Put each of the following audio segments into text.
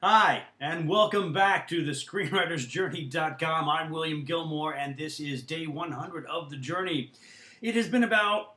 Hi, and welcome back to the ScreenwritersJourney.com. I'm William Gilmore, and this is day 100 of the journey. It has been about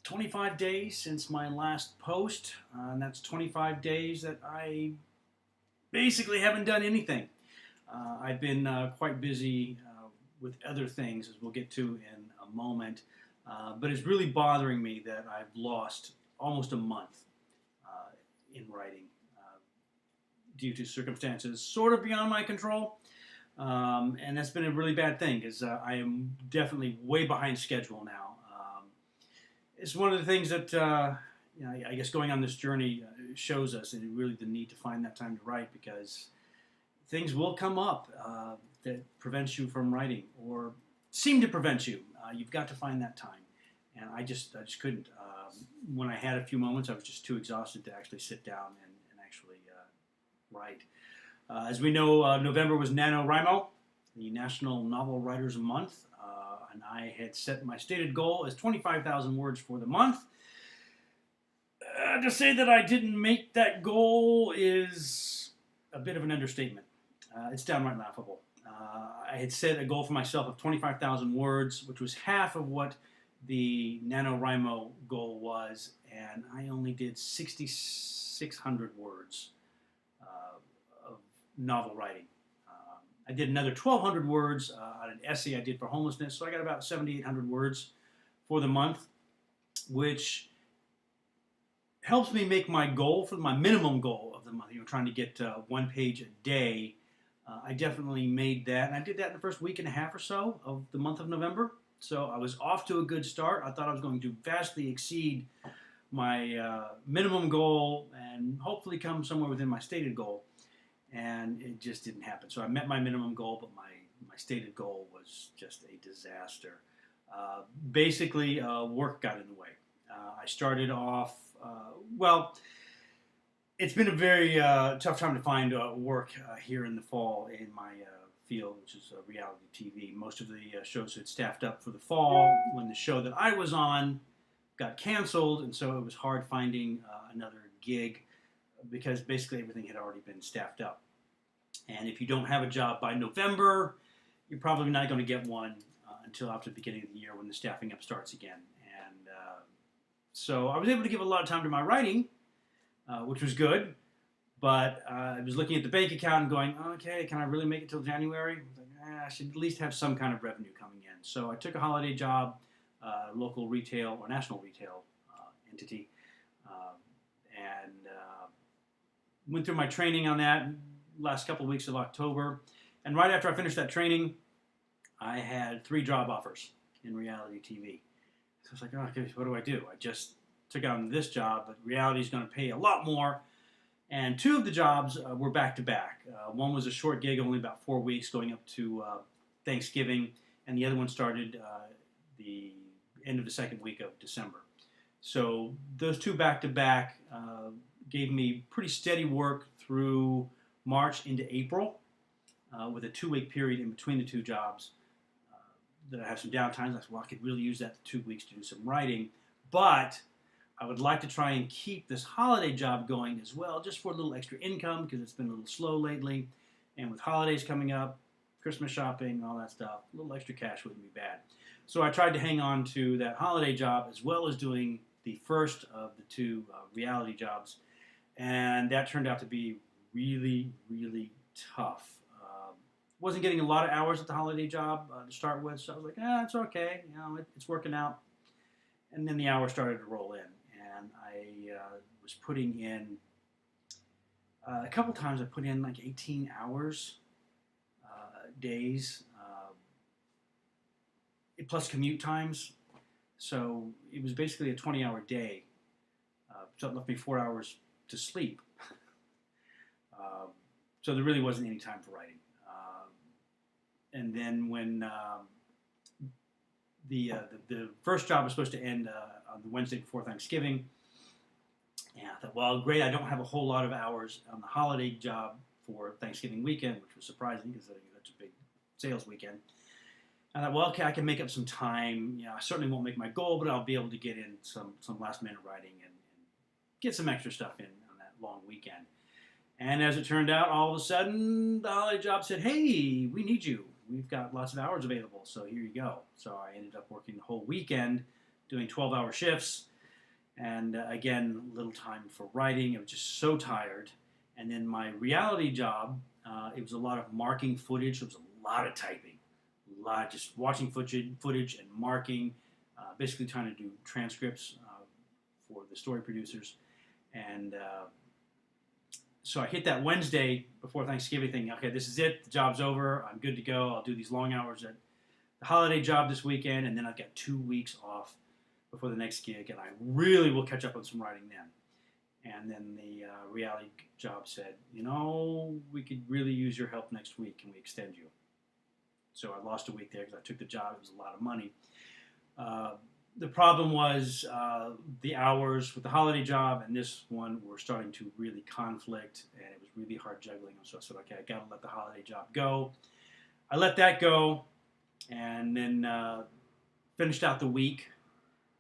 25 days since my last post, and that's 25 days that I basically haven't done anything. I've been quite busy with other things, as we'll get to in a moment, but it's really bothering me that I've lost almost a month in writing due to circumstances sort of beyond my control. And that's been a really bad thing because I am definitely way behind schedule now. It's one of the things that I guess going on this journey shows us, and really the need to find that time to write, because things will come up that prevents you from writing or seem to prevent you. You've got to find that time, and I just couldn't. When I had a few moments, I was just too exhausted to actually sit down and actually write. As we know, November was NaNoWriMo, the National Novel Writers Month, and I had set my stated goal as 25,000 words for the month. To say that I didn't make that goal is a bit of an understatement. It's downright laughable. I had set a goal for myself of 25,000 words, which was half of what the NaNoWriMo goal was, and I only did 6,600 words of novel writing. I did another 1,200 words on an essay I did for homelessness, so I got about 7,800 words for the month, which helps me make my goal for my minimum goal of the month. Trying to get 1 page a day. I definitely made that, and I did that in the first week and a half or so of the month of November. So I was off to a good start. I thought I was going to vastly exceed my minimum goal and hopefully come somewhere within my stated goal. And it just didn't happen. So I met my minimum goal, but my stated goal was just a disaster. Basically, work got in the way. I started off, it's been a very tough time to find work here in the fall in my field, which is reality TV. Most of the shows had staffed up for the fall when the show that I was on got canceled, and so it was hard finding another gig because basically everything had already been staffed up. And if you don't have a job by November, you're probably not going to get one until after the beginning of the year when the staffing up starts again. And so I was able to give a lot of time to my writing, which was good. But I was looking at the bank account and going, okay, can I really make it till January? I was like, I should at least have some kind of revenue coming in. So I took a holiday job, local retail or national retail entity, and went through my training on that last couple of weeks of October. And right after I finished that training, I had 3 job offers in reality TV. So I was like, oh, okay, what do I do? I just took on this job, but reality is going to pay a lot more. And 2 of the jobs were back-to-back. One was a short gig, only about 4 weeks, going up to Thanksgiving, and the other one started the end of the second week of December. So those 2 back-to-back gave me pretty steady work through March into April, with a 2-week period in between the 2 jobs. That I have some downtime. I said, well, I could really use that 2 weeks to do some writing, but I would like to try and keep this holiday job going as well, just for a little extra income, because it's been a little slow lately. And with holidays coming up, Christmas shopping, all that stuff, a little extra cash wouldn't be bad. So I tried to hang on to that holiday job as well as doing the first of the 2 reality jobs. And that turned out to be really, really tough. Wasn't getting a lot of hours at the holiday job to start with, so I was like, it's okay, it's working out. And then the hours started to roll in. And I was putting in, a couple times I put in like 18 hours days, plus commute times. So it was basically a 20-hour day. So it left me 4 hours to sleep. So there really wasn't any time for writing. And then when the first job was supposed to end on the Wednesday before Thanksgiving, and I thought, well, great, I don't have a whole lot of hours on the holiday job for Thanksgiving weekend, which was surprising because that's a big sales weekend. I thought, well, okay, I can make up some time. I certainly won't make my goal, but I'll be able to get in some last-minute writing and get some extra stuff in on that long weekend. And as it turned out, all of a sudden, the holiday job said, hey, we need you. We've got lots of hours available, so here you go. So I ended up working the whole weekend, doing 12-hour shifts, and again, little time for writing. I was just so tired. And then my reality job, it was a lot of marking footage. It was a lot of typing, a lot of just watching footage and marking, basically trying to do transcripts for the story producers. And so I hit that Wednesday before Thanksgiving thinking, okay, this is it. The job's over. I'm good to go. I'll do these long hours at the holiday job this weekend, and then I've got 2 weeks off before the next gig, and I really will catch up on some writing then. And then the reality job said, we could really use your help next week. Can we extend you? So I lost a week there because I took the job. It was a lot of money. The problem was the hours with the holiday job and this one were starting to really conflict, and it was really hard juggling them. So I said, okay, I got to let the holiday job go. I let that go, and then finished out the week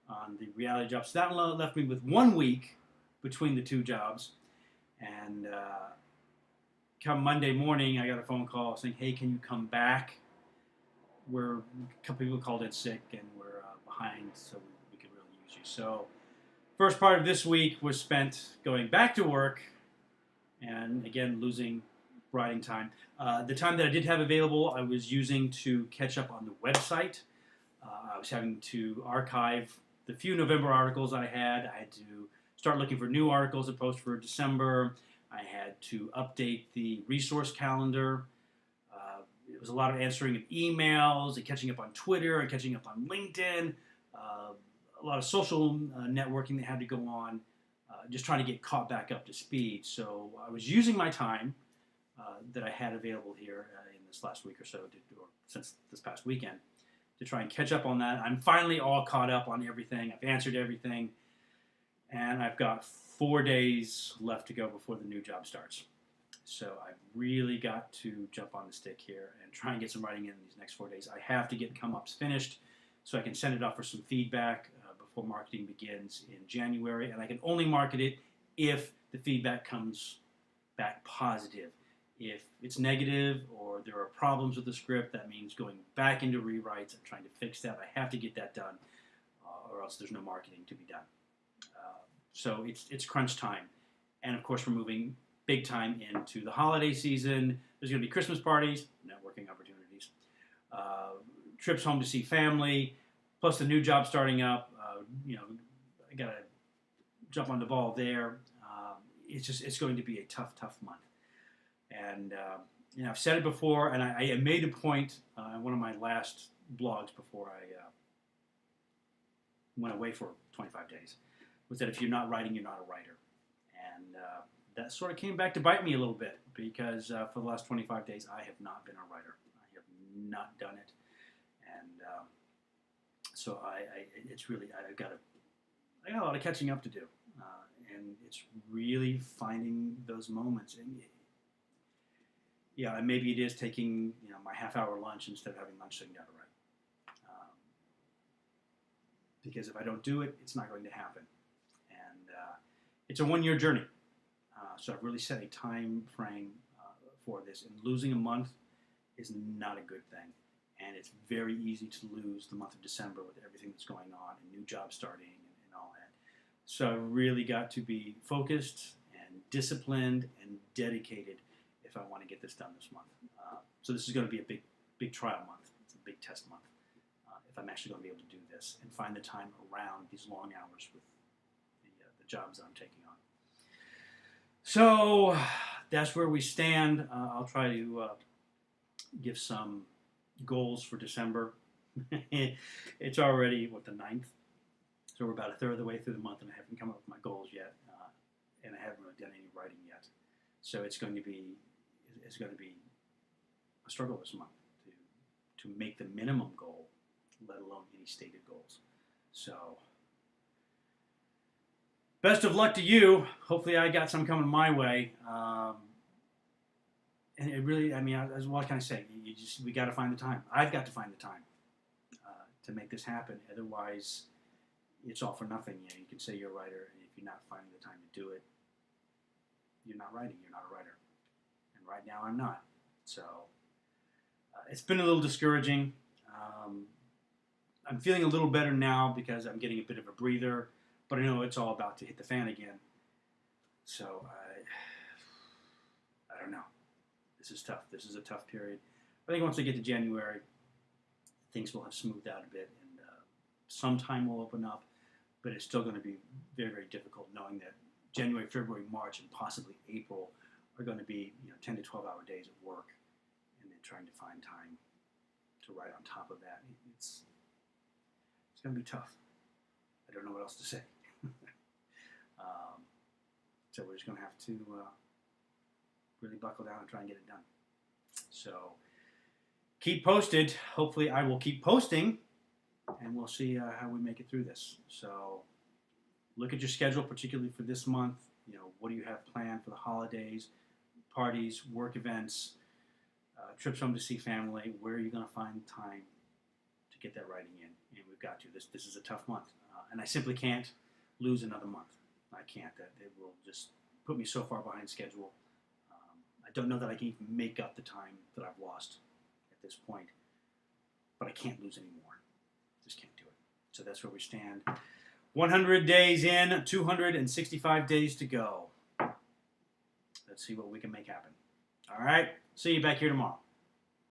on the reality job. So that left me with 1 week between the two jobs. And come Monday morning, I got a phone call saying, hey, can you come back? A couple people called in sick, and we're behind, so we could really use you. So first part of this week was spent going back to work and, again, losing writing time. The time that I did have available, I was using to catch up on the website. I was having to archive the few November articles I had. I had to start looking for new articles to post for December. I had to update the resource calendar. It was a lot of answering of emails and catching up on Twitter and catching up on LinkedIn. A lot of social networking that had to go on, just trying to get caught back up to speed. So I was using my time that I had available here in this last week or so, or since this past weekend, to try and catch up on that. I'm finally all caught up on everything. I've answered everything, and I've got 4 days left to go before the new job starts. So I've really got to jump on the stick here and try and get some writing in these next 4 days. I have to get come-ups finished so I can send it off for some feedback before marketing begins in January. And I can only market it if the feedback comes back positive. If it's negative or there are problems with the script, that means going back into rewrites and trying to fix that. I have to get that done or else there's no marketing to be done. So it's crunch time. And of course, we're moving big time into the holiday season. There's going to be Christmas parties, networking opportunities, trips home to see family, plus the new job starting up. I got to jump on the ball there. It's going to be a tough month. And I've said it before, and I made a point in one of my last blogs before I went away for 25 days, was that if you're not writing, you're not a writer. And that sort of came back to bite me a little bit because for the last 25 days, I have not been a writer. I have not done it. And so it's really, I got a lot of catching up to do. And it's really finding those moments. And maybe it is taking my half-hour lunch instead of having lunch sitting down to write. Because if I don't do it, it's not going to happen. And it's a one-year journey. So I've really set a time frame for this. And losing a month is not a good thing. And it's very easy to lose the month of December with everything that's going on and new jobs starting and all that. So I really got to be focused and disciplined and dedicated if I want to get this done this month. So this is going to be a big trial month. It's a big test month. If I'm actually going to be able to do this and find the time around these long hours with the jobs that I'm taking on. So that's where we stand. I'll try to give some goals for December. It's already, the 9th? So we're about a third of the way through the month, and I haven't come up with my goals yet, and I haven't really done any writing yet. So it's going to be a struggle this month to make the minimum goal, let alone any stated goals. So best of luck to you. Hopefully I got some coming my way. And it really, what can I say? We got to find the time. I've got to find the time to make this happen. Otherwise, it's all for nothing. You can say you're a writer, and if you're not finding the time to do it, you're not writing, you're not a writer. And right now I'm not. So it's been a little discouraging. I'm feeling a little better now because I'm getting a bit of a breather, but I know it's all about to hit the fan again. So I don't know. This is tough. This is a tough period. I think once we get to January, things will have smoothed out a bit, and some time will open up, but it's still going to be very, very difficult knowing that January, February, March, and possibly April are going to be 10 to 12-hour days at work, and then trying to find time to write on top of that. It's going to be tough. I don't know what else to say. So we're just going to have to really buckle down and try and get it done. So keep posted. Hopefully I will keep posting, and we'll see how we make it through this. So look at your schedule, particularly for this month. What do you have planned for the holidays, parties, work events, trips home to see family? Where are you going to find time to get that writing in? And we've got to. This is a tough month, and I simply can't lose another month. I can't. It will just put me so far behind schedule. I don't know that I can even make up the time that I've lost at this point, but I can't lose any more. Just can't do it. So that's where we stand. 100 days in, 265 days to go. Let's see what we can make happen. All right. See you back here tomorrow.